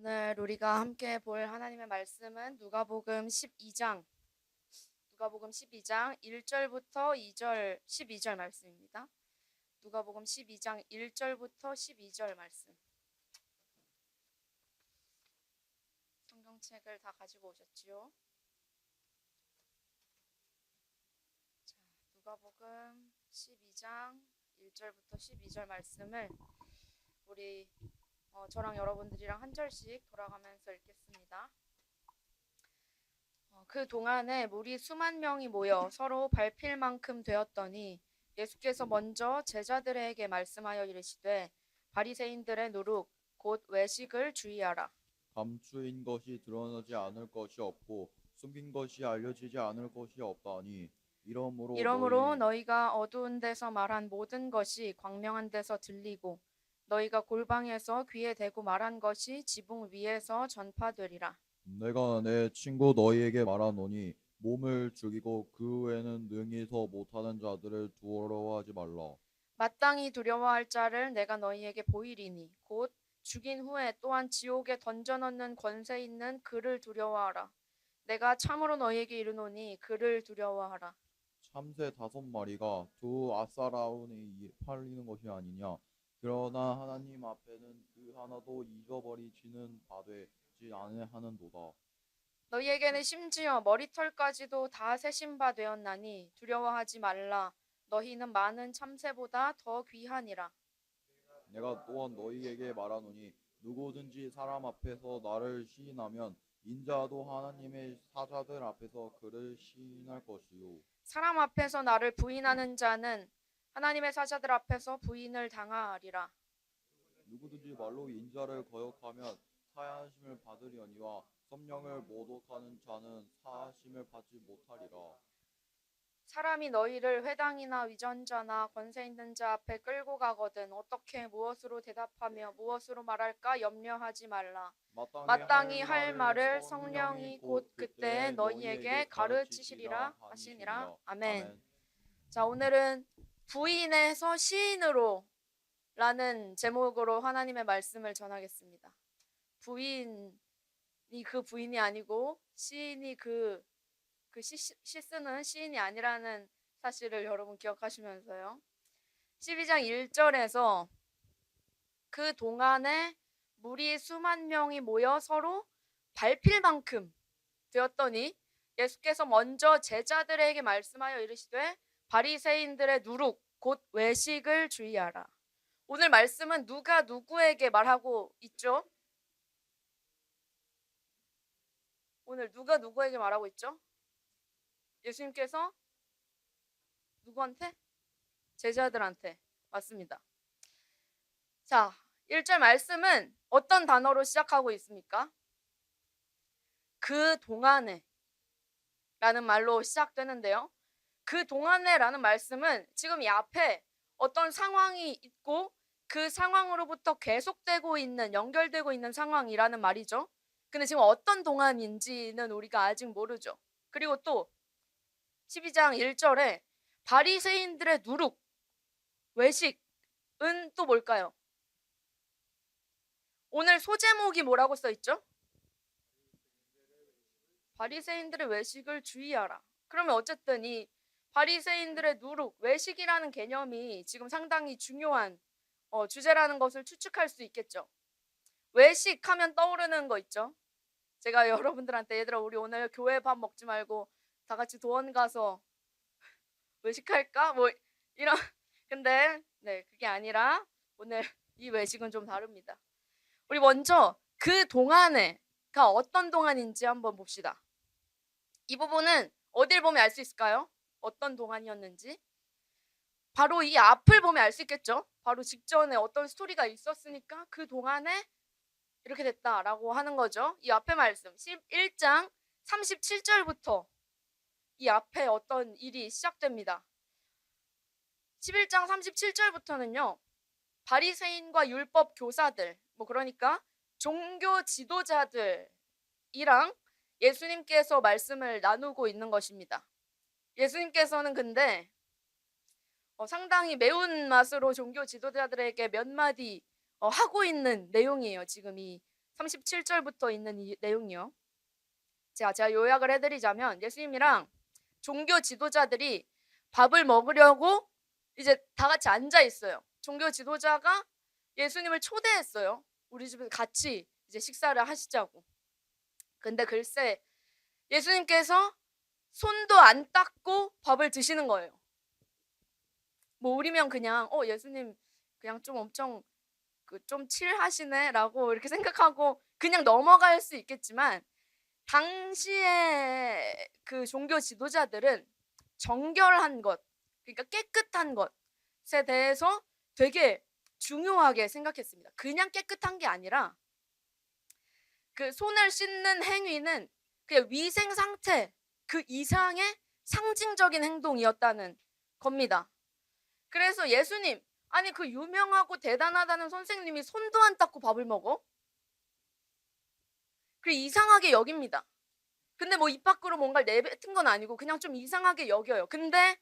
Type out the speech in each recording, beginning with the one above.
오늘 우리가 함께 볼 하나님의 말씀은 누가복음 12장 1절부터 2절 12절 말씀입니다. 누가복음 12장 1절부터 12절 말씀. 성경책을 다 가지고 오셨지요? 자, 누가복음 12장 1절부터 12절 말씀을 우리 저랑 여러분들이랑 한 절씩 돌아가면서 읽겠습니다. 그 동안에 무리 수만 명이 모여 서로 밟힐 만큼 되었더니 예수께서 먼저 제자들에게 말씀하여 이르시되 바리새인들의 누룩 곧 외식을 주의하라. 감추인 것이 드러나지 않을 것이 없고 숨긴 것이 알려지지 않을 것이 없다니 이러므로 너희가 어두운 데서 말한 모든 것이 광명한 데서 들리고 너희가 골방에서 귀에 대고 말한 것이 지붕 위에서 전파되리라. 내가 내 친구 너희에게 말하노니 몸을 죽이고 그 외에는 능히 더 못하는 자들을 두려워하지 말라. 마땅히 두려워할 자를 내가 너희에게 보이리니 곧 죽인 후에 또한 지옥에 던져넣는 권세 있는 그를 두려워하라. 내가 참으로 너희에게 이르노니 그를 두려워하라. 참새 5마리가 두 아사라운에 팔리는 것이 아니냐. 그러나 하나님 앞에는 그 하나도 잊어버리지는 바되지 아니하는도다. 너희에게는 심지어 머리털까지도 다 세신 바 되었나니 두려워하지 말라. 너희는 많은 참새보다 더 귀하니라. 내가 또한 너희에게 말하노니 누구든지 사람 앞에서 나를 시인하면 인자도 하나님의 사자들 앞에서 그를 시인할 것이요. 사람 앞에서 나를 부인하는 자는 하나님의 사자들 앞에서 부인을 당하리라. 누구든지 말로 인자를 거역하면 사하심을 받으려니와 성령을 모독하는 자는 사하심을 받지 못하리라. 사람이 너희를 회당이나 위전자나 권세 있는 자 앞에 끌고 가거든 어떻게 무엇으로 대답하며 무엇으로 말할까 염려하지 말라. 마땅히 할 말을 성령이 곧 그때 너희에게 가르치시리라 하시니라. 아멘. 자, 오늘은 부인에서 시인으로 라는 제목으로 하나님의 말씀을 전하겠습니다. 부인이 그 부인이 아니고 시인이 그 시 쓰는 시인이 아니라는 사실을 여러분 기억하시면서요. 12장 1절에서 그 동안에 무리 수만 명이 모여 서로 밟힐 만큼 되었더니 예수께서 먼저 제자들에게 말씀하여 이르시되 바리새인들의 누룩 곧 외식을 주의하라. 오늘 말씀은 누가 누구에게 말하고 있죠? 오늘 누가 누구에게 말하고 있죠? 예수님께서 누구한테? 제자들한테. 맞습니다. 자, 1절 말씀은 어떤 단어로 시작하고 있습니까? 그 동안에 라는 말로 시작되는데요. 그 동안에 라는 말씀은 지금 이 앞에 어떤 상황이 있고 그 상황으로부터 계속되고 있는, 연결되고 있는 상황이라는 말이죠. 근데 지금 어떤 동안인지는 우리가 아직 모르죠. 그리고 또 12장 1절에 바리새인들의 누룩, 외식은 또 뭘까요? 오늘 소제목이 뭐라고 써있죠? 바리새인들의 외식을 주의하라. 그러면 어쨌든 이 바리새인들의 누룩, 외식이라는 개념이 지금 상당히 중요한 주제라는 것을 추측할 수 있겠죠. 외식하면 떠오르는 거 있죠. 제가 여러분들한테 얘들아 우리 오늘 교회 밥 먹지 말고 다 같이 도원 가서 외식할까? 뭐 이런 근데 네 그게 아니라 오늘 이 외식은 좀 다릅니다. 우리 먼저 그 동안에가 어떤 동안인지 한번 봅시다. 이 부분은 어딜 보면 알 수 있을까요? 어떤 동안이었는지? 바로 이 앞을 보면 알 수 있겠죠? 바로 직전에 어떤 스토리가 있었으니까 그 동안에 이렇게 됐다라고 하는 거죠. 이 앞에 말씀 11장 37절부터 이 앞에 어떤 일이 시작됩니다. 11장 37절부터는요. 바리새인과 율법 교사들, 그러니까 종교 지도자들이랑 예수님께서 말씀을 나누고 있는 것입니다. 예수님께서는 근데 상당히 매운맛으로 종교 지도자들에게 몇 마디 하고 있는 내용이에요. 지금 이 37절부터 있는 이 내용이요. 제가 요약을 해드리자면 예수님이랑 종교 지도자들이 밥을 먹으려고 이제 다 같이 앉아 있어요. 종교 지도자가 예수님을 초대했어요. 우리 집에 같이 이제 식사를 하시자고. 근데 글쎄 예수님께서 손도 안 닦고 밥을 드시는 거예요. 뭐 우리면 그냥 예수님 그냥 좀 엄청 좀 칠하시네라고 이렇게 생각하고 그냥 넘어갈 수 있겠지만 당시에 그 종교 지도자들은 정결한 것, 그러니까 깨끗한 것에 대해서 되게 중요하게 생각했습니다. 그냥 깨끗한 게 아니라 그 손을 씻는 행위는 그냥 위생 상태 그 이상의 상징적인 행동이었다는 겁니다. 그래서 예수님, 아니 그 유명하고 대단하다는 선생님이 손도 안 닦고 밥을 먹어? 그 이상하게 여깁니다. 근데 뭐 입 밖으로 뭔가를 내뱉은 건 아니고 그냥 좀 이상하게 여겨요. 근데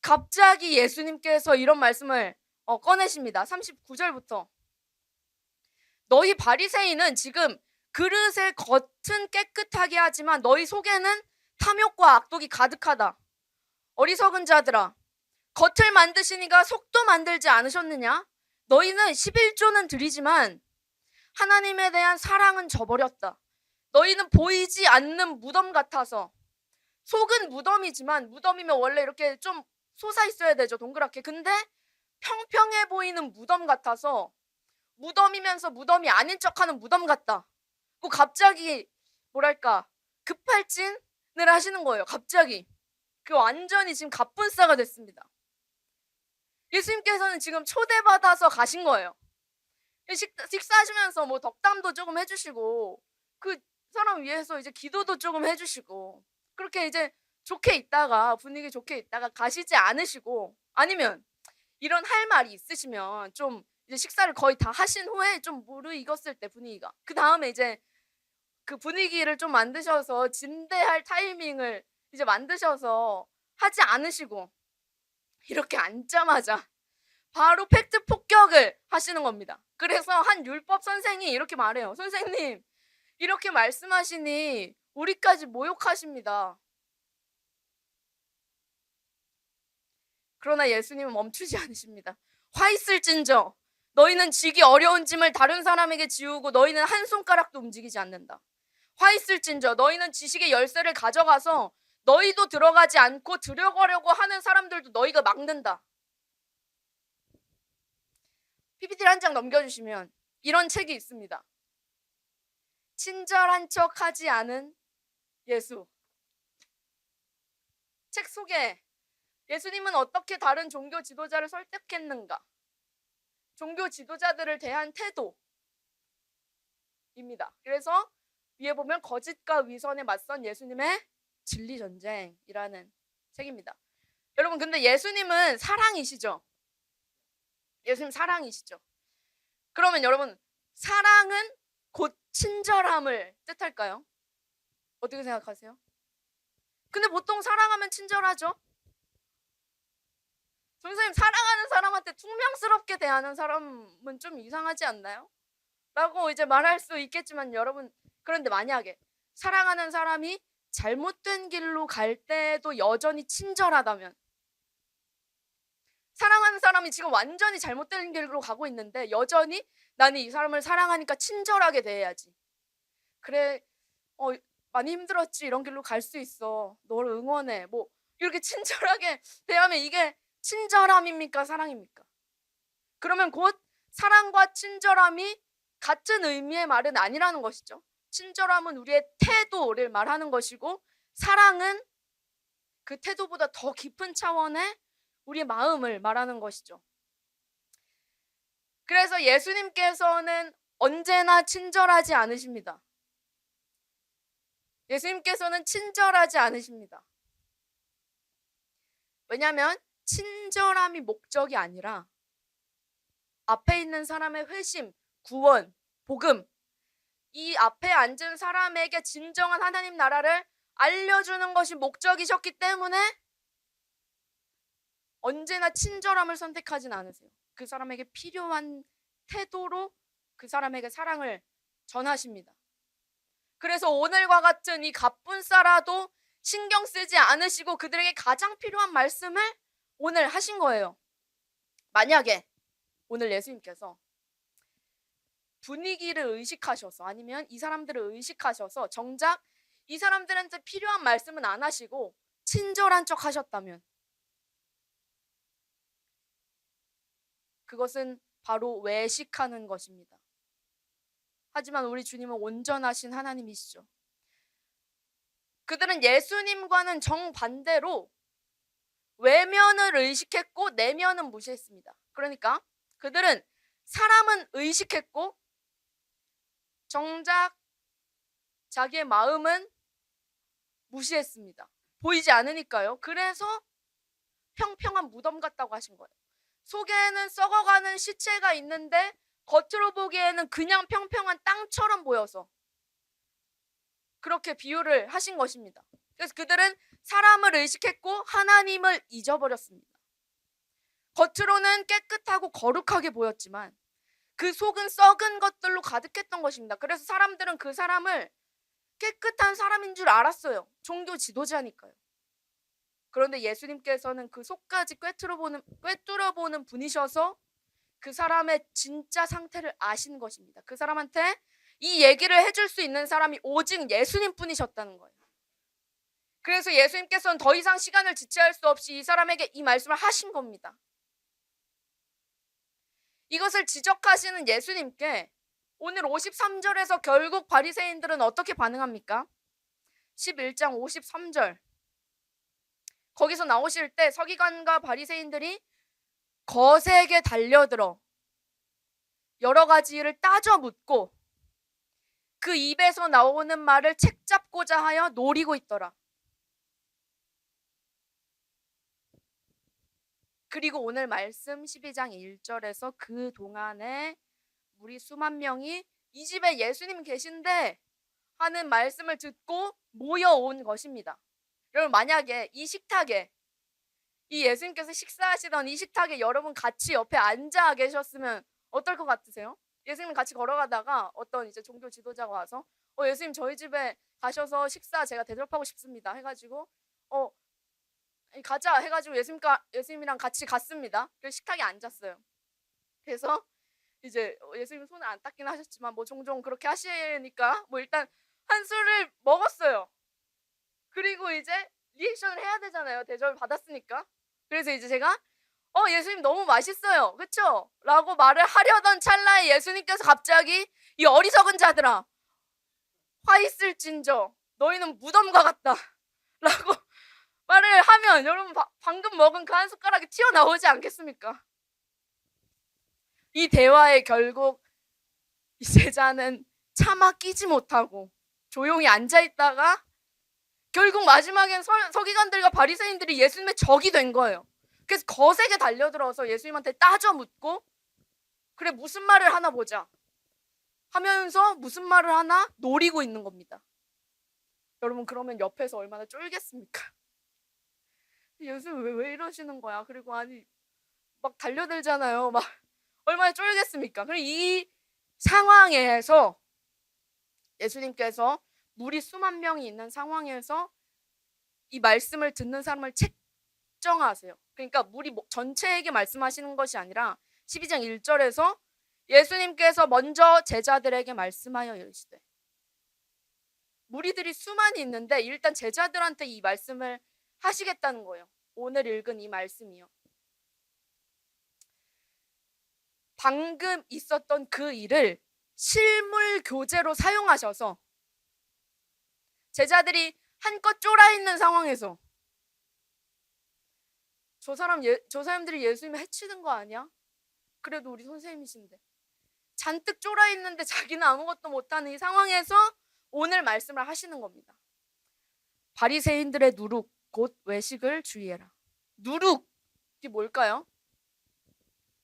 갑자기 예수님께서 이런 말씀을 꺼내십니다. 39절부터. 너희 바리새인은 지금 그릇의 겉은 깨끗하게 하지만 너희 속에는 탐욕과 악독이 가득하다. 어리석은 자들아, 겉을 만드시니가 속도 만들지 않으셨느냐? 너희는 11조는 드리지만 하나님에 대한 사랑은 저버렸다. 너희는 보이지 않는 무덤 같아서, 속은 무덤이지만 무덤이면 원래 이렇게 좀 솟아 있어야 되죠, 동그랗게. 근데 평평해 보이는 무덤 같아서 무덤이면서 무덤이 아닌 척하는 무덤 같다. 그 갑자기 뭐랄까 급발진을 하시는 거예요. 갑자기 그 완전히 지금 갑분싸가 됐습니다. 예수님께서는 지금 초대받아서 가신 거예요. 식사하시면서 뭐 덕담도 조금 해주시고 그 사람 위해서 이제 기도도 조금 해주시고 그렇게 이제 좋게 있다가 분위기 좋게 있다가 가시지 않으시고, 아니면 이런 할 말이 있으시면 좀 이제 식사를 거의 다 하신 후에 좀 무르익었을 때 분위기가 그 다음에 이제 그 분위기를 좀 만드셔서 진대할 타이밍을 이제 만드셔서 하지 않으시고 이렇게 앉자마자 바로 팩트 폭격을 하시는 겁니다. 그래서 한 율법 선생이 이렇게 말해요. 선생님, 이렇게 말씀하시니 우리까지 모욕하십니다. 그러나 예수님은 멈추지 않으십니다. 화 있을진저 너희는 지기 어려운 짐을 다른 사람에게 지우고 너희는 한 손가락도 움직이지 않는다. 화 있을진저 너희는 지식의 열쇠를 가져가서 너희도 들어가지 않고 들어가려고 하는 사람들도 너희가 막는다. PPT를 한 장 넘겨주시면 이런 책이 있습니다. 친절한 척하지 않은 예수. 책 속에 예수님은 어떻게 다른 종교 지도자를 설득했는가, 종교 지도자들을 대한 태도입니다. 그래서 위에 보면 거짓과 위선에 맞선 예수님의 진리 전쟁이라는 책입니다. 여러분, 근데 예수님은 사랑이시죠? 예수님 사랑이시죠? 그러면 여러분, 사랑은 곧 친절함을 뜻할까요? 어떻게 생각하세요? 근데 보통 사랑하면 친절하죠? 선생님, 사랑하는 사람한테 퉁명스럽게 대하는 사람은 좀 이상하지 않나요? 라고 이제 말할 수 있겠지만 여러분, 그런데 만약에 사랑하는 사람이 잘못된 길로 갈 때도 여전히 친절하다면, 사랑하는 사람이 지금 완전히 잘못된 길로 가고 있는데 여전히 나는 이 사람을 사랑하니까 친절하게 대해야지. 그래, 많이 힘들었지, 이런 길로 갈 수 있어, 너를 응원해, 뭐 이렇게 친절하게 대하면 이게 친절함입니까? 사랑입니까? 그러면 곧 사랑과 친절함이 같은 의미의 말은 아니라는 것이죠. 친절함은 우리의 태도를 말하는 것이고 사랑은 그 태도보다 더 깊은 차원의 우리의 마음을 말하는 것이죠. 그래서 예수님께서는 언제나 친절하지 않으십니다. 예수님께서는 친절하지 않으십니다. 왜냐하면 친절함이 목적이 아니라 앞에 있는 사람의 회심, 구원, 복음, 이 앞에 앉은 사람에게 진정한 하나님 나라를 알려주는 것이 목적이셨기 때문에 언제나 친절함을 선택하진 않으세요. 그 사람에게 필요한 태도로 그 사람에게 사랑을 전하십니다. 그래서 오늘과 같은 이 갑분싸라도 신경 쓰지 않으시고 그들에게 가장 필요한 말씀을 오늘 하신 거예요. 만약에 오늘 예수님께서 분위기를 의식하셔서 아니면 이 사람들을 의식하셔서 정작 이 사람들한테 필요한 말씀은 안 하시고 친절한 척 하셨다면 그것은 바로 외식하는 것입니다. 하지만 우리 주님은 온전하신 하나님이시죠. 그들은 예수님과는 정반대로 외면을 의식했고 내면은 무시했습니다. 그러니까 그들은 사람은 의식했고 정작 자기의 마음은 무시했습니다. 보이지 않으니까요. 그래서 평평한 무덤 같다고 하신 거예요. 속에는 썩어가는 시체가 있는데 겉으로 보기에는 그냥 평평한 땅처럼 보여서 그렇게 비유를 하신 것입니다. 그래서 그들은 사람을 의식했고 하나님을 잊어버렸습니다. 겉으로는 깨끗하고 거룩하게 보였지만 그 속은 썩은 것들로 가득했던 것입니다. 그래서 사람들은 그 사람을 깨끗한 사람인 줄 알았어요. 종교 지도자니까요. 그런데 예수님께서는 그 속까지 꿰뚫어보는 분이셔서 그 사람의 진짜 상태를 아신 것입니다. 그 사람한테 이 얘기를 해줄 수 있는 사람이 오직 예수님뿐이셨다는 거예요. 그래서 예수님께서는 더 이상 시간을 지체할 수 없이 이 사람에게 이 말씀을 하신 겁니다. 이것을 지적하시는 예수님께 오늘 53절에서 결국 바리새인들은 어떻게 반응합니까? 11장 53절 거기서 나오실 때 서기관과 바리새인들이 거세게 달려들어 여러 가지 일을 따져 묻고 그 입에서 나오는 말을 책잡고자 하여 노리고 있더라. 그리고 오늘 말씀 12장 1절에서 그 동안에 무리 수만 명이 이 집에 예수님 계신데 하는 말씀을 듣고 모여온 것입니다. 여러분 만약에 이 식탁에 이 예수님께서 식사하시던 이 식탁에 여러분 같이 옆에 앉아 계셨으면 어떨 것 같으세요? 예수님 같이 걸어가다가 어떤 이제 종교 지도자가 와서 예수님 저희 집에 가셔서 식사 제가 대접하고 싶습니다 해가지고 가자 해가지고 예수님이랑 같이 갔습니다. 그래서 식탁에 앉았어요. 그래서 이제 예수님 손을 안 닦긴 하셨지만 뭐 종종 그렇게 하시니까 뭐 일단 한 술을 먹었어요. 그리고 이제 리액션을 해야 되잖아요. 대접을 받았으니까. 그래서 이제 제가 예수님 너무 맛있어요. 그쵸? 라고 말을 하려던 찰나에 예수님께서 갑자기 이 어리석은 자들아 화 있을진저 너희는 무덤과 같다 라고 말을 하면 여러분 방금 먹은 그 한 숟가락이 튀어나오지 않겠습니까? 이 대화에 결국 이 제자는 차마 끼지 못하고 조용히 앉아있다가 결국 마지막엔 서기관들과 바리새인들이 예수님의 적이 된 거예요. 그래서 거세게 달려들어서 예수님한테 따져 묻고 그래 무슨 말을 하나 보자 하면서 무슨 말을 하나 노리고 있는 겁니다. 여러분 그러면 옆에서 얼마나 쫄겠습니까? 예수님 왜 이러시는 거야? 그리고 아니 막 달려들잖아요. 막 얼마나 쫄겠습니까? 그리고 이 상황에서 예수님께서 무리 수만 명이 있는 상황에서 이 말씀을 듣는 사람을 책정하세요. 그러니까 무리 전체에게 말씀하시는 것이 아니라 12장 1절에서 예수님께서 먼저 제자들에게 말씀하여 이르시되 무리들이 수많이 있는데 일단 제자들한테 이 말씀을 하시겠다는 거예요. 오늘 읽은 이 말씀이요. 방금 있었던 그 일을 실물 교재로 사용하셔서 제자들이 한껏 쫄아 있는 상황에서 저 사람들이 예수님을 해치는 거 아니야? 그래도 우리 선생님이신데 잔뜩 쫄아 있는데 자기는 아무것도 못하는 이 상황에서 오늘 말씀을 하시는 겁니다. 바리새인들의 누룩 곧 외식을 주의해라. 누룩 이게 뭘까요?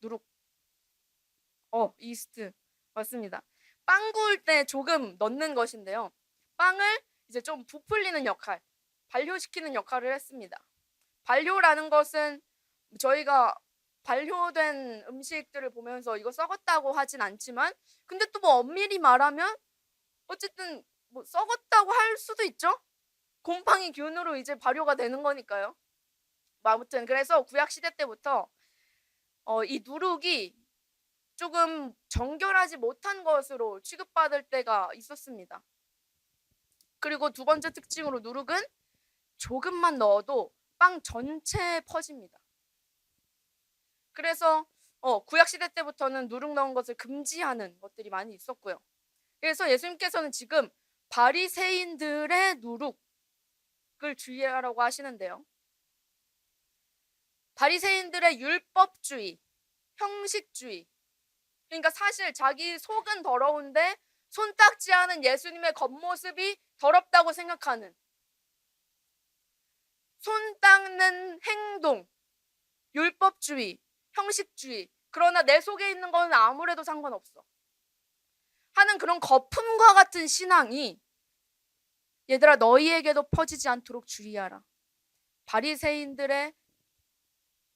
누룩 이스트 맞습니다. 빵 구울 때 조금 넣는 것인데요. 빵을 이제 좀 부풀리는 역할, 발효시키는 역할을 했습니다. 발효라는 것은 저희가 발효된 음식들을 보면서 이거 썩었다고 하진 않지만 근데 또 뭐 엄밀히 말하면 어쨌든 뭐 썩었다고 할 수도 있죠. 곰팡이 균으로 이제 발효가 되는 거니까요. 뭐 아무튼 그래서 구약 시대 때부터 이 누룩이 조금 정결하지 못한 것으로 취급받을 때가 있었습니다. 그리고 두 번째 특징으로 누룩은 조금만 넣어도 빵 전체에 퍼집니다. 그래서 구약 시대 때부터는 누룩 넣은 것을 금지하는 것들이 많이 있었고요. 그래서 예수님께서는 지금 바리새인들의 누룩을 주의하라고 하시는데요. 바리새인들의 율법주의, 형식주의. 그러니까 사실 자기 속은 더러운데 손 닦지 않은 예수님의 겉모습이 더럽다고 생각하는, 손 닦는 행동, 율법주의, 형식주의. 그러나 내 속에 있는 건 아무래도 상관없어 하는 그런 거품과 같은 신앙이 얘들아 너희에게도 퍼지지 않도록 주의하라. 바리새인들의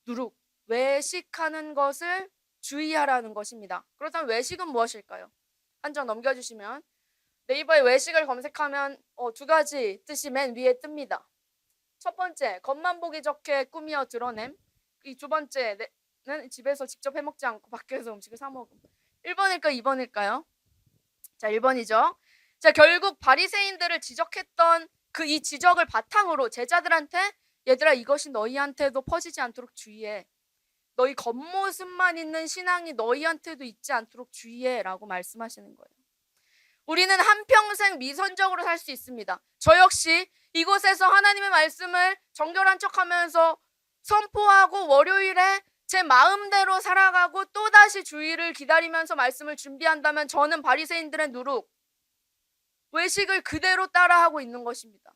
누룩, 외식하는 것을 주의하라는 것입니다. 그렇다면 외식은 무엇일까요? 한 장 넘겨주시면 네이버에 외식을 검색하면 두 가지 뜻이 맨 위에 뜹니다. 첫 번째, 겉만 보기 좋게 꾸미어 드러냄. 이 두 번째는 집에서 직접 해먹지 않고 밖에서 음식을 사 먹음. 1번일까요? 2번일까요? 자, 1번이죠. 자, 결국 바리새인들을 지적했던 이 지적을 바탕으로 제자들한테 얘들아 이것이 너희한테도 퍼지지 않도록 주의해. 너희 겉모습만 있는 신앙이 너희한테도 있지 않도록 주의해 라고 말씀하시는 거예요. 우리는 한평생 미선적으로 살 수 있습니다. 저 역시 이곳에서 하나님의 말씀을 정결한 척하면서 선포하고 월요일에 제 마음대로 살아가고 또다시 주일을 기다리면서 말씀을 준비한다면 저는 바리새인들의 누룩, 외식을 그대로 따라하고 있는 것입니다.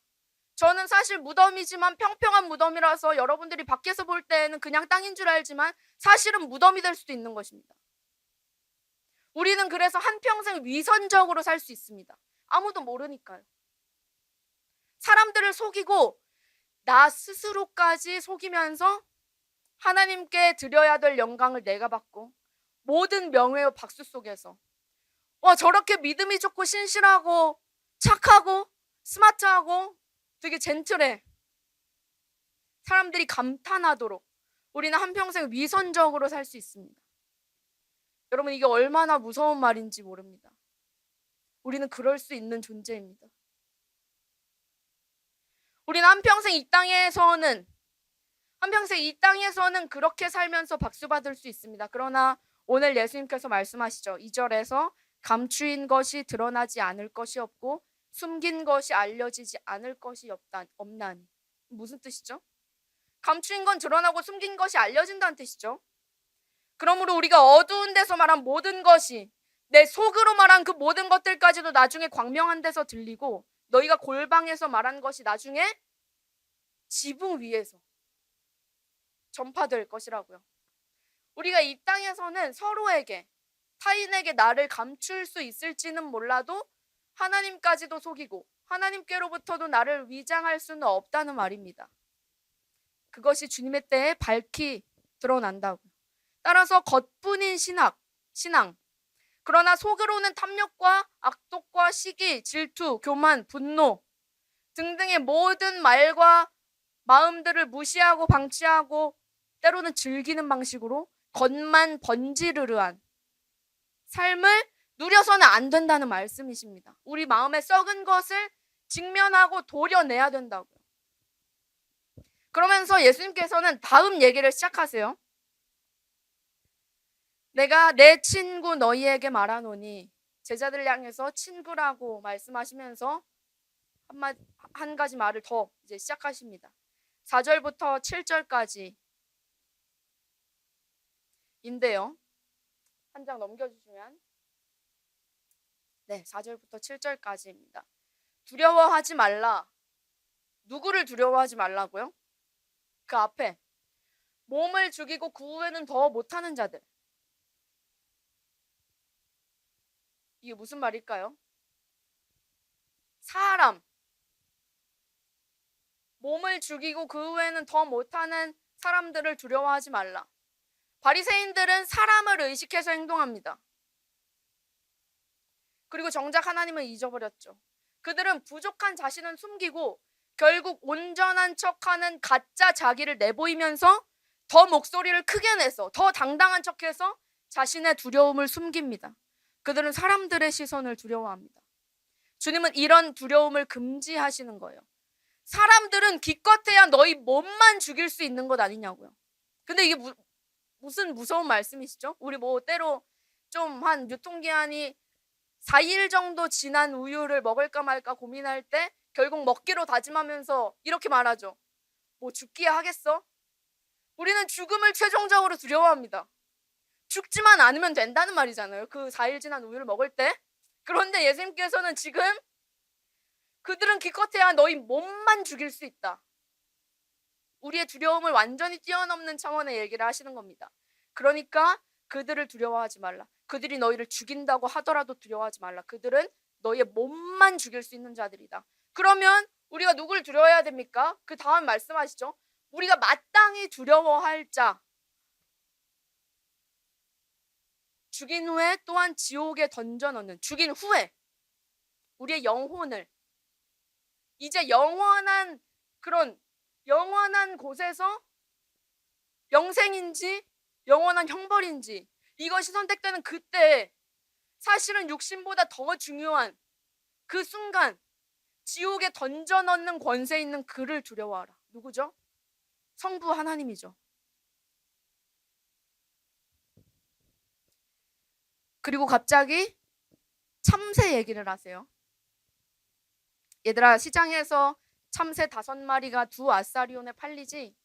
저는 사실 무덤이지만 평평한 무덤이라서 여러분들이 밖에서 볼 때에는 그냥 땅인 줄 알지만 사실은 무덤이 될 수도 있는 것입니다. 우리는 그래서 한평생 위선적으로 살 수 있습니다. 아무도 모르니까요. 사람들을 속이고 나 스스로까지 속이면서 하나님께 드려야 될 영광을 내가 받고 모든 명예와 박수 속에서 저렇게 믿음이 좋고 신실하고 착하고 스마트하고 되게 젠틀해. 사람들이 감탄하도록 우리는 한평생 위선적으로 살 수 있습니다. 여러분 이게 얼마나 무서운 말인지 모릅니다. 우리는 그럴 수 있는 존재입니다. 우리는 한평생 이 땅에서는 그렇게 살면서 박수 받을 수 있습니다. 그러나 오늘 예수님께서 말씀하시죠. 2절에서 감추인 것이 드러나지 않을 것이 없고 숨긴 것이 알려지지 않을 것이 없나니. 무슨 뜻이죠? 감추인 건 드러나고 숨긴 것이 알려진다는 뜻이죠. 그러므로 우리가 어두운 데서 말한 모든 것이 내 속으로 말한 그 모든 것들까지도 나중에 광명한 데서 들리고 너희가 골방에서 말한 것이 나중에 지붕 위에서 전파될 것이라고요. 우리가 이 땅에서는 서로에게 타인에게 나를 감출 수 있을지는 몰라도 하나님까지도 속이고 하나님께로부터도 나를 위장할 수는 없다는 말입니다. 그것이 주님의 때에 밝히 드러난다고요. 따라서 겉뿐인 신앙. 그러나 속으로는 탐욕과 악독과 시기, 질투, 교만, 분노 등등의 모든 말과 마음들을 무시하고 방치하고 때로는 즐기는 방식으로 겉만 번지르르한 삶을 누려서는 안 된다는 말씀이십니다. 우리 마음에 썩은 것을 직면하고 도려내야 된다고요. 그러면서 예수님께서는 다음 얘기를 시작하세요. 내가 내 친구 너희에게 말하노니, 제자들 향해서 친구라고 말씀하시면서 한 가지 말을 더 이제 시작하십니다. 4절부터 7절까지 인데요. 한 장 넘겨주시면 4절부터 7절까지입니다. 두려워하지 말라. 누구를 두려워하지 말라고요? 그 앞에 몸을 죽이고 그 후에는 더 못하는 자들. 이게 무슨 말일까요? 사람, 몸을 죽이고 그 후에는 더 못하는 사람들을 두려워하지 말라. 바리새인들은 사람을 의식해서 행동합니다. 그리고 정작 하나님은 잊어버렸죠. 그들은 부족한 자신은 숨기고 결국 온전한 척하는 가짜 자기를 내보이면서 더 목소리를 크게 내서 더 당당한 척해서 자신의 두려움을 숨깁니다. 그들은 사람들의 시선을 두려워합니다. 주님은 이런 두려움을 금지하시는 거예요. 사람들은 기껏해야 너희 몸만 죽일 수 있는 것 아니냐고요. 근데 이게 무슨 무서운 말씀이시죠? 우리 뭐 때로 좀 한 유통기한이 4일 정도 지난 우유를 먹을까 말까 고민할 때 결국 먹기로 다짐하면서 이렇게 말하죠. 뭐 죽기야 하겠어? 우리는 죽음을 최종적으로 두려워합니다. 죽지만 않으면 된다는 말이잖아요. 그 4일 지난 우유를 먹을 때. 그런데 예수님께서는 지금 그들은 기껏해야 너희 몸만 죽일 수 있다. 우리의 두려움을 완전히 뛰어넘는 차원의 얘기를 하시는 겁니다. 그러니까 그들을 두려워하지 말라. 그들이 너희를 죽인다고 하더라도 두려워하지 말라. 그들은 너희의 몸만 죽일 수 있는 자들이다. 그러면 우리가 누구를 두려워해야 됩니까? 그 다음 말씀하시죠. 우리가 마땅히 두려워할 자. 죽인 후에 또한 지옥에 던져넣는, 죽인 후에 우리의 영혼을 이제 영원한 곳에서 영생인지 영원한 형벌인지 이것이 선택되는 그때 사실은 육신보다 더 중요한 그 순간 지옥에 던져넣는 권세 있는 그를 두려워하라. 누구죠? 성부 하나님이죠. 그리고 갑자기 참새 얘기를 하세요. 얘들아, 시장에서 참새 5마리가 2아사리온에 팔리지?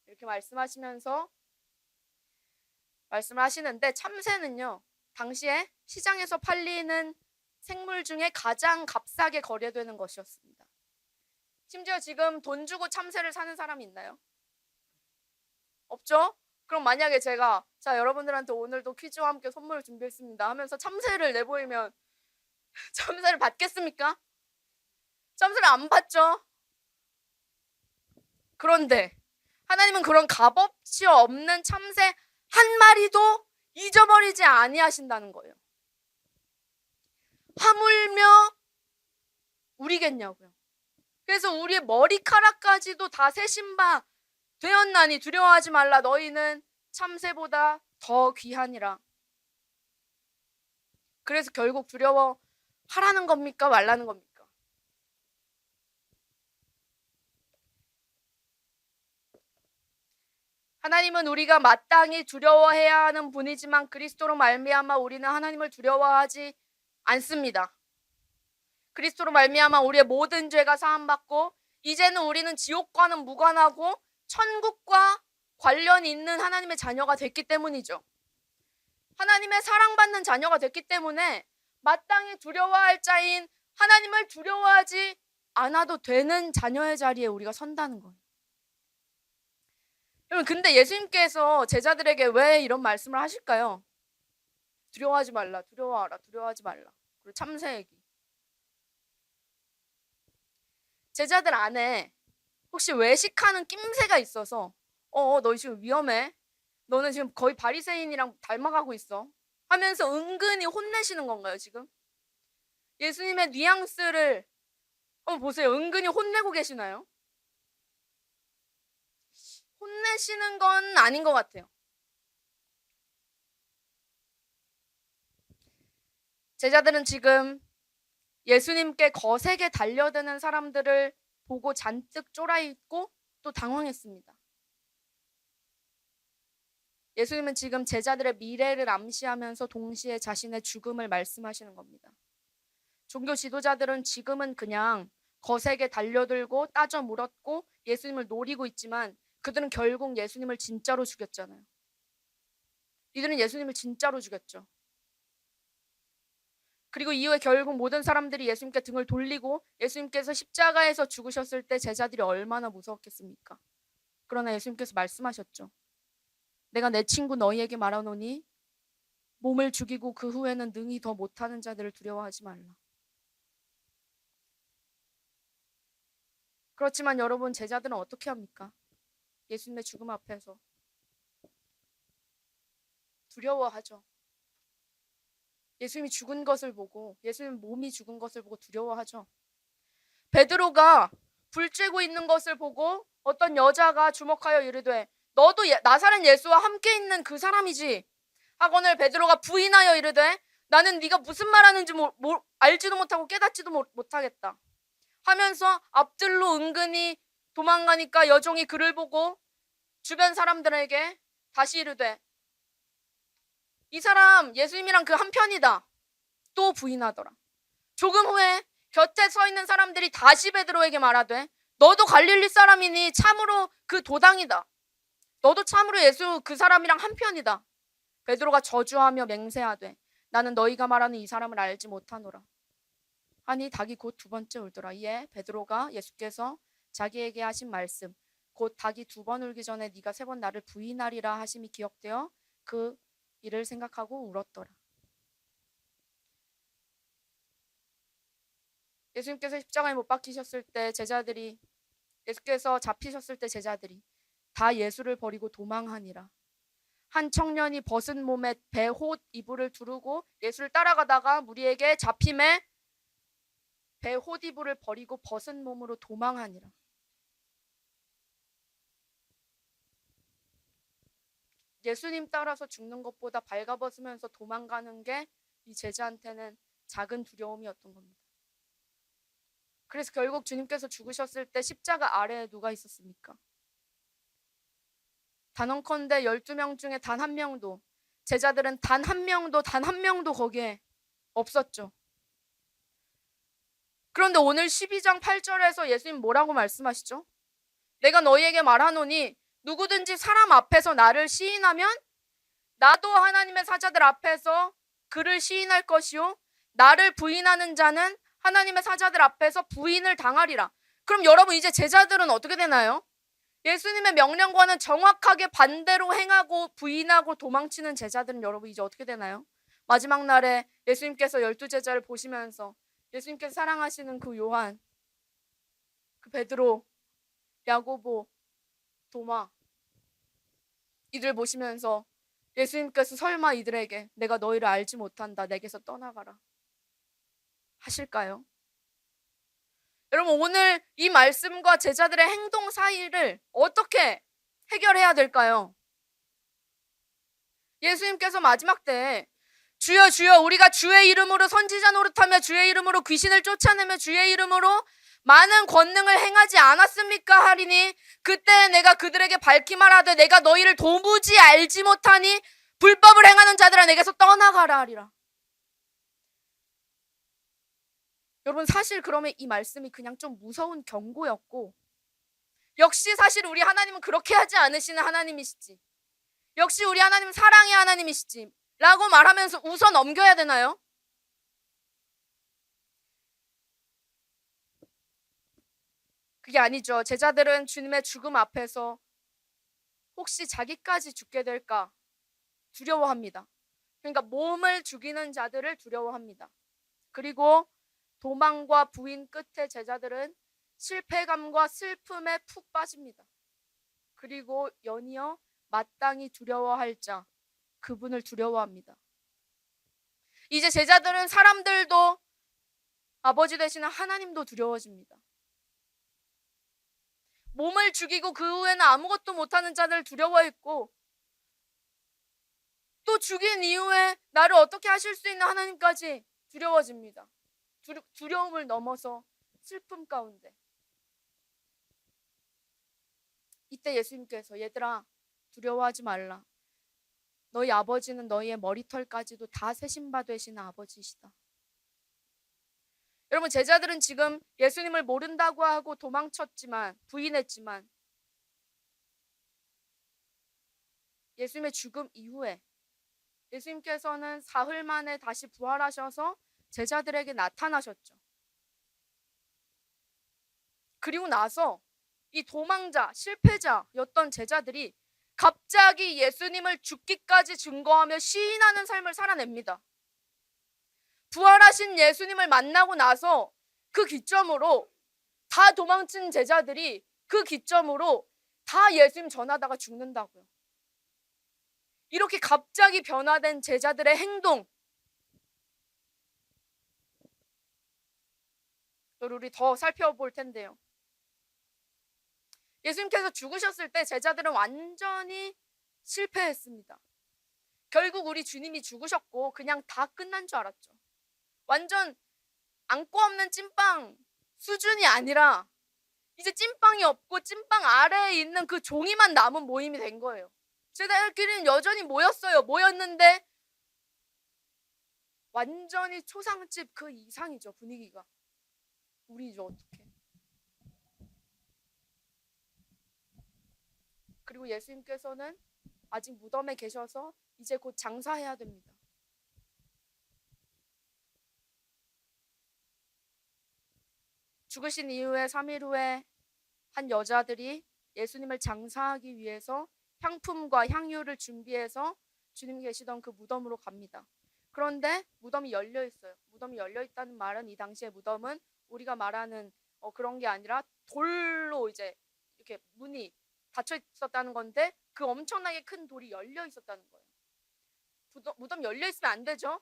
이렇게 말씀하시면서 말씀을 하시는데, 참새는요 당시에 시장에서 팔리는 생물 중에 가장 값싸게 거래되는 것이었습니다. 심지어 지금 돈 주고 참새를 사는 사람이 있나요? 없죠? 그럼 만약에 제가 자 여러분들한테 오늘도 퀴즈와 함께 선물을 준비했습니다 하면서 참새를 내보이면 참새를 받겠습니까? 참새를 안 받죠? 그런데 하나님은 그런 값어치 없는 참새 한 마리도 잊어버리지 아니하신다는 거예요. 하물며 우리겠냐고요. 그래서 우리의 머리카락까지도 다 세신 바 되었나니 두려워하지 말라. 너희는 참새보다 더 귀하니라. 그래서 결국 두려워하라는 겁니까? 말라는 겁니까? 하나님은 우리가 마땅히 두려워해야 하는 분이지만 그리스도로 말미암아 우리는 하나님을 두려워하지 않습니다. 그리스도로 말미암아 우리의 모든 죄가 사함받고 이제는 우리는 지옥과는 무관하고 천국과 관련이 있는 하나님의 자녀가 됐기 때문이죠. 하나님의 사랑받는 자녀가 됐기 때문에 마땅히 두려워할 자인 하나님을 두려워하지 않아도 되는 자녀의 자리에 우리가 선다는 거예요. 여러분, 근데 예수님께서 제자들에게 왜 이런 말씀을 하실까요? 두려워하지 말라, 두려워하라, 두려워하지 말라. 그리고 참새 얘기. 제자들 안에 혹시 외식하는 낌새가 있어서 너 지금 위험해. 너는 지금 거의 바리새인이랑 닮아가고 있어. 하면서 은근히 혼내시는 건가요, 지금? 예수님의 뉘앙스를 보세요. 은근히 혼내고 계시나요? 혼내시는 건 아닌 것 같아요. 제자들은 지금 예수님께 거세게 달려드는 사람들을 보고 잔뜩 쫄아있고 또 당황했습니다. 예수님은 지금 제자들의 미래를 암시하면서 동시에 자신의 죽음을 말씀하시는 겁니다. 종교 지도자들은 지금은 그냥 거세게 달려들고 따져 물었고 예수님을 노리고 있지만 그들은 결국 예수님을 진짜로 죽였잖아요. 이들은 예수님을 진짜로 죽였죠. 그리고 이후에 결국 모든 사람들이 예수님께 등을 돌리고 예수님께서 십자가에서 죽으셨을 때 제자들이 얼마나 무서웠겠습니까? 그러나 예수님께서 말씀하셨죠. 내가 내 친구 너희에게 말하노니 몸을 죽이고 그 후에는 능히 더 못하는 자들을 두려워하지 말라. 그렇지만 여러분, 제자들은 어떻게 합니까? 예수님의 죽음 앞에서 두려워하죠. 예수님이 죽은 것을 보고, 예수님 몸이 죽은 것을 보고 두려워하죠. 베드로가 불 쬐고 있는 것을 보고 어떤 여자가 주목하여 이르되 너도 나사렛 예수와 함께 있는 그 사람이지 하거늘 베드로가 부인하여 이르되 나는 네가 무슨 말하는지 알지도 못하고 깨닫지도 못하겠다 하면서 앞들로 은근히 도망가니까 여종이 그를 보고 주변 사람들에게 다시 이르되 이 사람 예수님이랑 그 한편이다 또 부인하더라. 조금 후에 곁에 서 있는 사람들이 다시 베드로에게 말하되 너도 갈릴리 사람이니 참으로 그 도당이다. 너도 참으로 예수 그 사람이랑 한편이다. 베드로가 저주하며 맹세하되 나는 너희가 말하는 이 사람을 알지 못하노라. 하니 닭이 곧 두 번째 울더라. 이에 베드로가 예수께서 자기에게 하신 말씀 곧 닭이 두 번 울기 전에 네가 세 번 나를 부인하리라 하심이 기억되어 그 일을 생각하고 울었더라. 예수님께서 십자가에 못 박히셨을 때 제자들이 예수께서 잡히셨을 때 제자들이 다 예수를 버리고 도망하니라. 한 청년이 벗은 몸에 베옷 이불을 두르고 예수를 따라가다가 무리에게 잡힘에 베옷 이불을 버리고 벗은 몸으로 도망하니라. 예수님 따라서 죽는 것보다 발가벗으면서 도망가는 게 이 제자한테는 작은 두려움이었던 겁니다. 그래서 결국 주님께서 죽으셨을 때 십자가 아래에 누가 있었습니까? 단언컨대 12명 중에 단 한 명도, 제자들은 단 한 명도 거기에 없었죠. 그런데 오늘 12장 8절에서 예수님 뭐라고 말씀하시죠? 내가 너희에게 말하노니 누구든지 사람 앞에서 나를 시인하면 나도 하나님의 사자들 앞에서 그를 시인할 것이요 나를 부인하는 자는 하나님의 사자들 앞에서 부인을 당하리라. 그럼 여러분 이제 제자들은 어떻게 되나요? 예수님의 명령과는 정확하게 반대로 행하고 부인하고 도망치는 제자들은 여러분 이제 어떻게 되나요? 마지막 날에 예수님께서 12제자를 보시면서 예수님께서 사랑하시는 그 요한, 그 베드로, 야고보, 도마 이들 보시면서 예수님께서 설마 이들에게 내가 너희를 알지 못한다 내게서 떠나가라 하실까요? 여러분 오늘 이 말씀과 제자들의 행동 사이를 어떻게 해결해야 될까요? 예수님께서 마지막 때에 주여 주여 우리가 주의 이름으로 선지자 노릇하며 주의 이름으로 귀신을 쫓아내며 주의 이름으로 많은 권능을 행하지 않았습니까? 하리니 그때 내가 그들에게 밝히 말하되 내가 너희를 도무지 알지 못하니 불법을 행하는 자들아 내게서 떠나가라 하리라. 여러분 사실 그러면 이 말씀이 그냥 좀 무서운 경고였고 역시 사실 우리 하나님은 그렇게 하지 않으시는 하나님이시지. 역시 우리 하나님은 사랑의 하나님이시지 라고 말하면서 웃어 넘겨야 되나요? 그게 아니죠. 제자들은 주님의 죽음 앞에서 혹시 자기까지 죽게 될까 두려워합니다. 그러니까 몸을 죽이는 자들을 두려워합니다. 그리고 도망과 부인 끝에 제자들은 실패감과 슬픔에 푹 빠집니다. 그리고 연이어 마땅히 두려워할 자, 그분을 두려워합니다. 이제 제자들은 사람들도 아버지 되시는 하나님도 두려워집니다. 몸을 죽이고 그 후에는 아무것도 못하는 자들을 두려워했고 또 죽인 이후에 나를 어떻게 하실 수 있는 하나님까지 두려워집니다. 두려움을 넘어서 슬픔 가운데 이때 예수님께서 얘들아 두려워하지 말라. 너희 아버지는 너희의 머리털까지도 다 세신 바 되시는 아버지시다. 여러분 제자들은 지금 예수님을 모른다고 하고 도망쳤지만 부인했지만 예수님의 죽음 이후에 예수님께서는 사흘 만에 다시 부활하셔서 제자들에게 나타나셨죠. 그리고 나서 이 도망자, 실패자였던 제자들이 갑자기 예수님을 죽기까지 증거하며 시인하는 삶을 살아냅니다. 부활하신 예수님을 만나고 나서 그 기점으로 다 도망친 제자들이 그 기점으로 다 예수님 전하다가 죽는다고요. 이렇게 갑자기 변화된 제자들의 행동, 우리 더 살펴볼 텐데요. 예수님께서 죽으셨을 때 제자들은 완전히 실패했습니다. 결국 우리 주님이 죽으셨고 그냥 다 끝난 줄 알았죠. 완전 안고 없는 찐빵 수준이 아니라 이제 찐빵이 없고 찐빵 아래에 있는 그 종이만 남은 모임이 된 거예요. 제자들끼리는 여전히 모였어요. 모였는데 완전히 초상집 그 이상이죠. 분위기가. 우리 이제 어떻게. 그리고 예수님께서는 아직 무덤에 계셔서 이제 곧 장사해야 됩니다. 죽으신 이후에 3일 후에 한 여자들이 예수님을 장사하기 위해서 향품과 향유를 준비해서 주님 계시던 그 무덤으로 갑니다. 그런데 무덤이 열려 있어요. 무덤이 열려 있다는 말은 이 당시의 무덤은 우리가 말하는 그런 게 아니라 돌로 이제 이렇게 문이 닫혀 있었다는 건데 그 엄청나게 큰 돌이 열려 있었다는 거예요. 무덤 열려 있으면 안 되죠.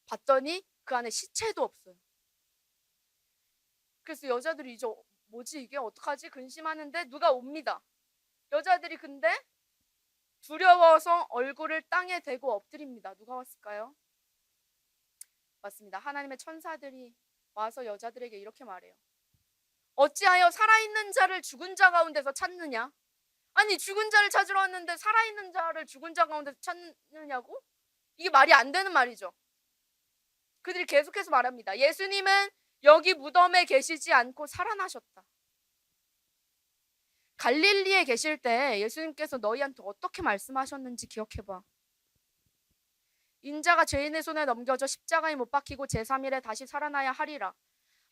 봤더니 그 안에 시체도 없어요. 그래서 여자들이 이제 뭐지 이게 어떡하지 근심하는데 누가 옵니다. 여자들이 근데 두려워서 얼굴을 땅에 대고 엎드립니다. 누가 왔을까요? 맞습니다. 하나님의 천사들이 와서 여자들에게 이렇게 말해요. 어찌하여 살아있는 자를 죽은 자 가운데서 찾느냐? 아니 죽은 자를 찾으러 왔는데 살아있는 자를 죽은 자 가운데서 찾느냐고? 이게 말이 안 되는 말이죠. 그들이 계속해서 말합니다. 예수님은 여기 무덤에 계시지 않고 살아나셨다. 갈릴리에 계실 때 예수님께서 너희한테 어떻게 말씀하셨는지 기억해봐. 인자가 죄인의 손에 넘겨져 십자가에 못 박히고 제3일에 다시 살아나야 하리라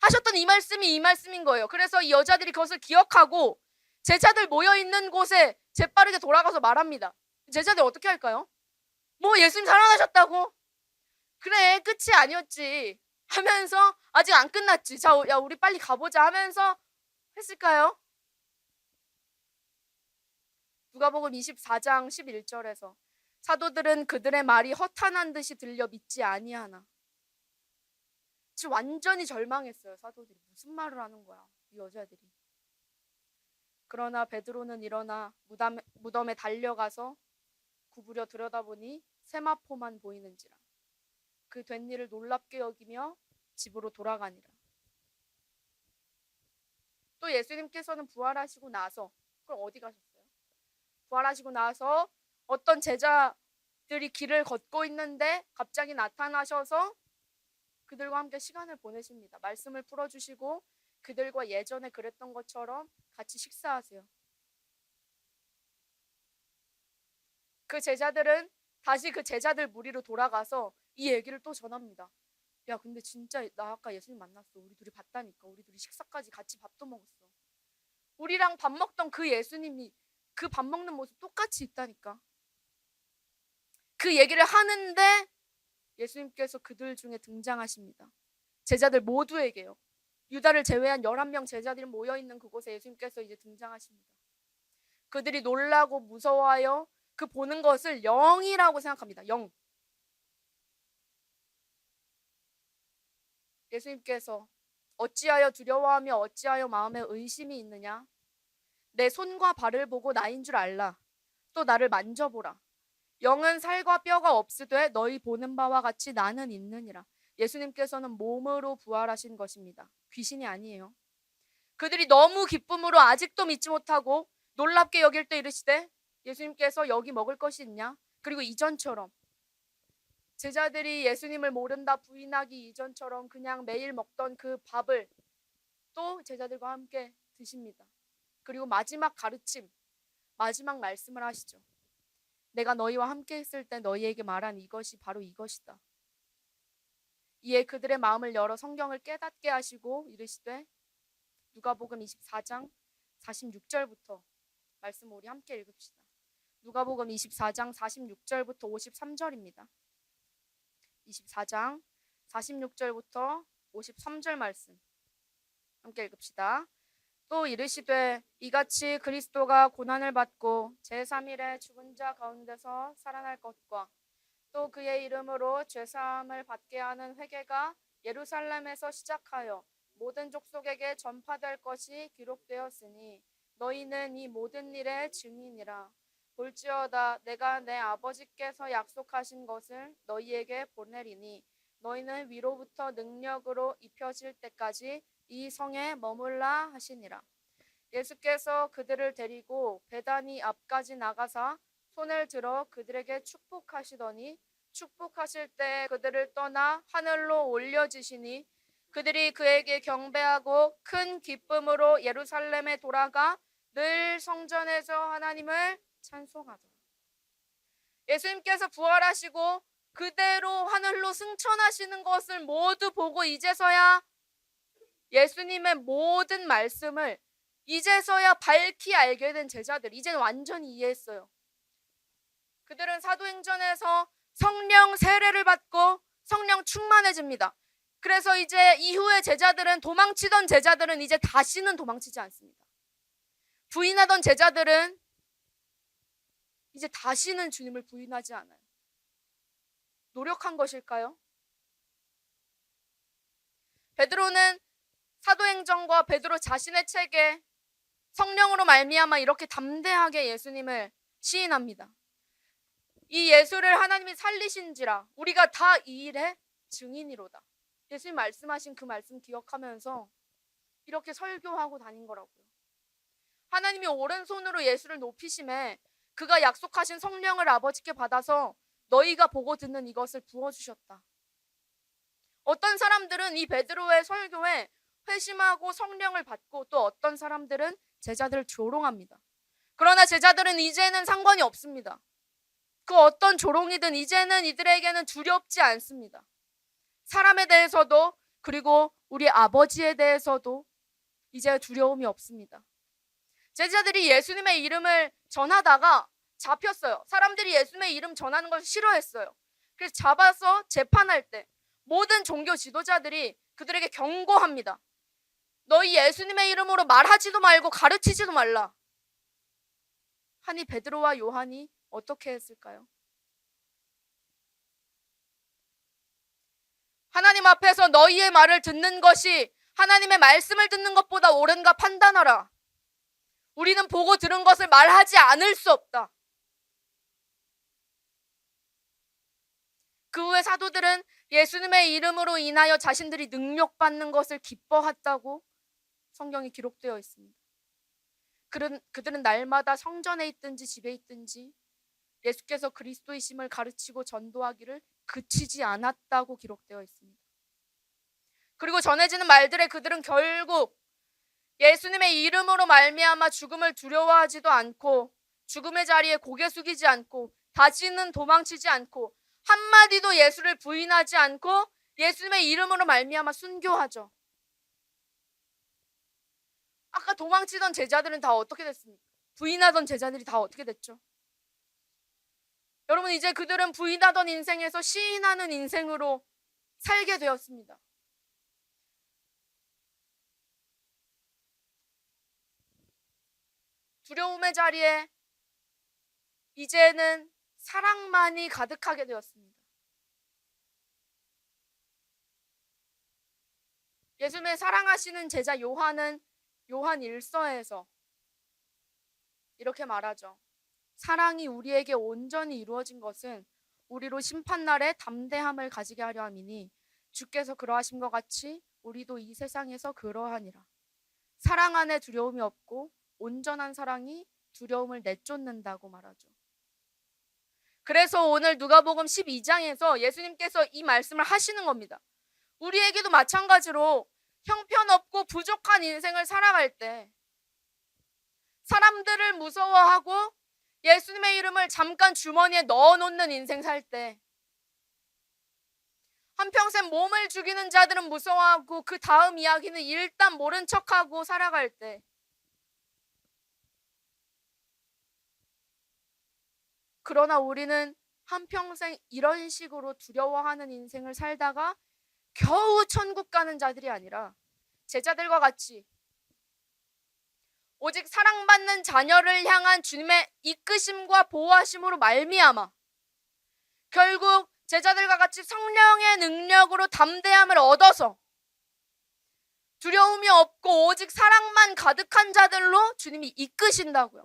하셨던 이 말씀이 이 말씀인 거예요. 그래서 이 여자들이 그것을 기억하고 제자들 모여있는 곳에 재빠르게 돌아가서 말합니다. 제자들 어떻게 할까요? 뭐 예수님 살아나셨다고? 그래 끝이 아니었지 하면서 아직 안 끝났지. 자, 야 우리 빨리 가보자 하면서 했을까요? 누가복음 24장 11절에서 사도들은 그들의 말이 허탄한 듯이 들려 믿지 아니하나. 지금 완전히 절망했어요. 사도들이 무슨 말을 하는 거야 이 여자들이. 그러나 베드로는 일어나 무덤에 달려가서 구부려 들여다보니 세마포만 보이는지라 그 된 일을 놀랍게 여기며 집으로 돌아가니라. 또 예수님께서는 부활하시고 나서 그럼 어디 가셨어요? 부활하시고 나서 어떤 제자들이 길을 걷고 있는데 갑자기 나타나셔서 그들과 함께 시간을 보내십니다. 말씀을 풀어주시고 그들과 예전에 그랬던 것처럼 같이 식사하세요. 그 제자들은 다시 그 제자들 무리로 돌아가서 이 얘기를 또 전합니다. 야 근데 진짜 나 아까 예수님 만났어. 우리 둘이 봤다니까. 우리 둘이 식사까지 같이 밥도 먹었어. 우리랑 밥 먹던 그 예수님이 그 밥 먹는 모습 똑같이 있다니까. 그 얘기를 하는데 예수님께서 그들 중에 등장하십니다. 제자들 모두에게요. 유다를 제외한 11명 제자들이 모여있는 그곳에 예수님께서 이제 등장하십니다. 그들이 놀라고 무서워하여 그 보는 것을 영이라고 생각합니다. 영. 예수님께서 어찌하여 두려워하며 어찌하여 마음에 의심이 있느냐? 내 손과 발을 보고 나인 줄 알라. 또 나를 만져보라. 영은 살과 뼈가 없으되 너희 보는 바와 같이 나는 있느니라. 예수님께서는 몸으로 부활하신 것입니다. 귀신이 아니에요. 그들이 너무 기쁨으로 아직도 믿지 못하고 놀랍게 여길 때 이르시되 예수님께서 여기 먹을 것이 있냐? 그리고 이전처럼 제자들이 예수님을 모른다 부인하기 이전처럼 그냥 매일 먹던 그 밥을 또 제자들과 함께 드십니다. 그리고 마지막 가르침, 마지막 말씀을 하시죠. 내가 너희와 함께 있을 때 너희에게 말한 이것이 바로 이것이다. 이에 그들의 마음을 열어 성경을 깨닫게 하시고 이르시되 누가복음 24장 46절부터 말씀 우리 함께 읽읍시다. 누가복음 24장 46절부터 53절입니다. 24장 46절부터 53절 말씀 함께 읽읍시다. 또 이르시되 이같이 그리스도가 고난을 받고 제3일에 죽은 자 가운데서 살아날 것과 또 그의 이름으로 죄사함을 받게 하는 회개가 예루살렘에서 시작하여 모든 족속에게 전파될 것이 기록되었으니 너희는 이 모든 일의 증인이라. 볼지어다 내가 내 아버지께서 약속하신 것을 너희에게 보내리니 너희는 위로부터 능력으로 입혀질 때까지 이 성에 머물라 하시니라. 예수께서 그들을 데리고 베다니 앞까지 나가사 손을 들어 그들에게 축복하시더니 축복하실 때 그들을 떠나 하늘로 올려지시니 그들이 그에게 경배하고 큰 기쁨으로 예루살렘에 돌아가 늘 성전에서 하나님을 찬송하더라. 예수님께서 부활하시고 그대로 하늘로 승천하시는 것을 모두 보고 이제서야 예수님의 모든 말씀을 이제서야 밝히 알게 된 제자들, 이제는 완전히 이해했어요. 그들은 사도행전에서 성령 세례를 받고 성령 충만해집니다. 그래서 이제 이후에 제자들은, 도망치던 제자들은 이제 다시는 도망치지 않습니다. 부인하던 제자들은 이제 다시는 주님을 부인하지 않아요. 노력한 것일까요? 베드로는 사도행전과 베드로 자신의 책에 성령으로 말미암아 이렇게 담대하게 예수님을 시인합니다. 이 예수를 하나님이 살리신지라 우리가 다 이 일의 증인이로다. 예수님 말씀하신 그 말씀 기억하면서 이렇게 설교하고 다닌 거라고요. 하나님이 오른손으로 예수를 높이심에 그가 약속하신 성령을 아버지께 받아서 너희가 보고 듣는 이것을 부어주셨다. 어떤 사람들은 이 베드로의 설교에 회심하고 성령을 받고 또 어떤 사람들은 제자들을 조롱합니다. 그러나 제자들은 이제는 상관이 없습니다. 그 어떤 조롱이든 이제는 이들에게는 두렵지 않습니다. 사람에 대해서도 그리고 우리 아버지에 대해서도 이제 두려움이 없습니다. 제자들이 예수님의 이름을 전하다가 잡혔어요. 사람들이 예수님의 이름 전하는 걸 싫어했어요. 그래서 잡아서 재판할 때 모든 종교 지도자들이 그들에게 경고합니다. 너희 예수님의 이름으로 말하지도 말고 가르치지도 말라. 하니 베드로와 요한이 어떻게 했을까요? 하나님 앞에서 너희의 말을 듣는 것이 하나님의 말씀을 듣는 것보다 옳은가 판단하라. 우리는 보고 들은 것을 말하지 않을 수 없다. 그 후에 사도들은 예수님의 이름으로 인하여 자신들이 능력받는 것을 기뻐했다고 성경이 기록되어 있습니다. 그들은 날마다 성전에 있든지 집에 있든지 예수께서 그리스도이심을 가르치고 전도하기를 그치지 않았다고 기록되어 있습니다. 그리고 전해지는 말들에 그들은 결국 예수님의 이름으로 말미암아 죽음을 두려워하지도 않고 죽음의 자리에 고개 숙이지 않고 다시는 도망치지 않고 한마디도 예수를 부인하지 않고 예수님의 이름으로 말미암아 순교하죠. 아까 도망치던 제자들은 다 어떻게 됐습니까? 부인하던 제자들이 다 어떻게 됐죠? 여러분, 이제 그들은 부인하던 인생에서 시인하는 인생으로 살게 되었습니다. 두려움의 자리에 이제는 사랑만이 가득하게 되었습니다. 예수님의 사랑하시는 제자 요한은 요한 1서에서 이렇게 말하죠. 사랑이 우리에게 온전히 이루어진 것은 우리로 심판날에 담대함을 가지게 하려 함이니 주께서 그러하신 것 같이 우리도 이 세상에서 그러하니라. 사랑 안에 두려움이 없고 온전한 사랑이 두려움을 내쫓는다고 말하죠. 그래서 오늘 누가복음 12장에서 예수님께서 이 말씀을 하시는 겁니다. 우리에게도 마찬가지로 형편없고 부족한 인생을 살아갈 때 사람들을 무서워하고 예수님의 이름을 잠깐 주머니에 넣어놓는 인생 살 때 한평생 몸을 죽이는 자들은 무서워하고 그 다음 이야기는 일단 모른 척하고 살아갈 때 그러나 우리는 한평생 이런 식으로 두려워하는 인생을 살다가 겨우 천국 가는 자들이 아니라 제자들과 같이 오직 사랑받는 자녀를 향한 주님의 이끄심과 보호하심으로 말미암아 결국 제자들과 같이 성령의 능력으로 담대함을 얻어서 두려움이 없고 오직 사랑만 가득한 자들로 주님이 이끄신다고요.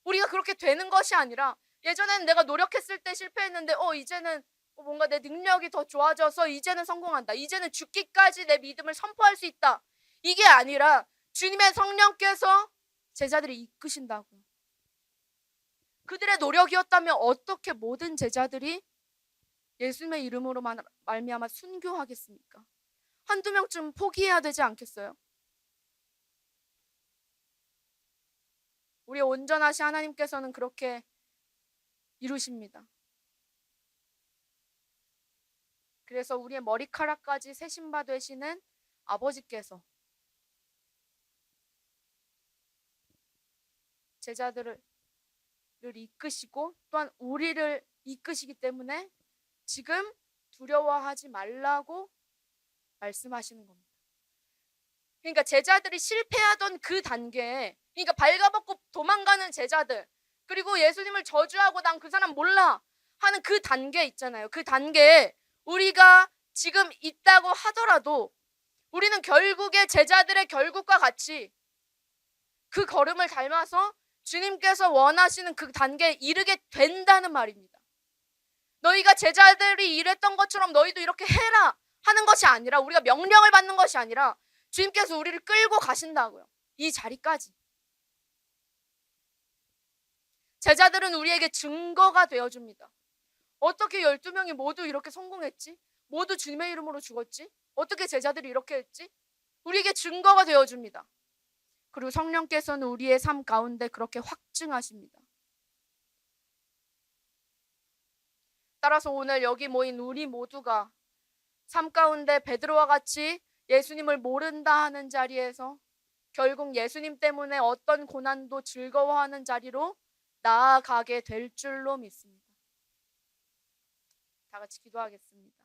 우리가 그렇게 되는 것이 아니라 예전에는 내가 노력했을 때 실패했는데 이제는 뭔가 내 능력이 더 좋아져서 이제는 성공한다. 이제는 죽기까지 내 믿음을 선포할 수 있다. 이게 아니라 주님의 성령께서 제자들을 이끄신다고요. 그들의 노력이었다면 어떻게 모든 제자들이 예수님의 이름으로 말미암아 순교하겠습니까? 한두 명쯤 포기해야 되지 않겠어요? 우리의 온전하신 하나님께서는 그렇게 이루십니다. 그래서 우리의 머리카락까지 세신바 되시는 아버지께서 제자들을 이끄시고 또한 우리를 이끄시기 때문에 지금 두려워하지 말라고 말씀하시는 겁니다. 그러니까 제자들이 실패하던 그 단계에, 그러니까 발가벗고 도망가는 제자들, 그리고 예수님을 저주하고 난 그 사람 몰라 하는 그 단계 있잖아요. 그 단계에 우리가 지금 있다고 하더라도 우리는 결국에 제자들의 결국과 같이 그 걸음을 닮아서 주님께서 원하시는 그 단계에 이르게 된다는 말입니다. 너희가 제자들이 이랬던 것처럼 너희도 이렇게 해라 하는 것이 아니라, 우리가 명령을 받는 것이 아니라 주님께서 우리를 끌고 가신다고요. 이 자리까지. 제자들은 우리에게 증거가 되어줍니다. 어떻게 12명이 모두 이렇게 성공했지? 모두 주님의 이름으로 죽었지? 어떻게 제자들이 이렇게 했지? 우리에게 증거가 되어줍니다. 그리고 성령께서는 우리의 삶 가운데 그렇게 확증하십니다. 따라서 오늘 여기 모인 우리 모두가 삶 가운데 베드로와 같이 예수님을 모른다 하는 자리에서 결국 예수님 때문에 어떤 고난도 즐거워하는 자리로 나아가게 될 줄로 믿습니다. 다 같이 기도하겠습니다.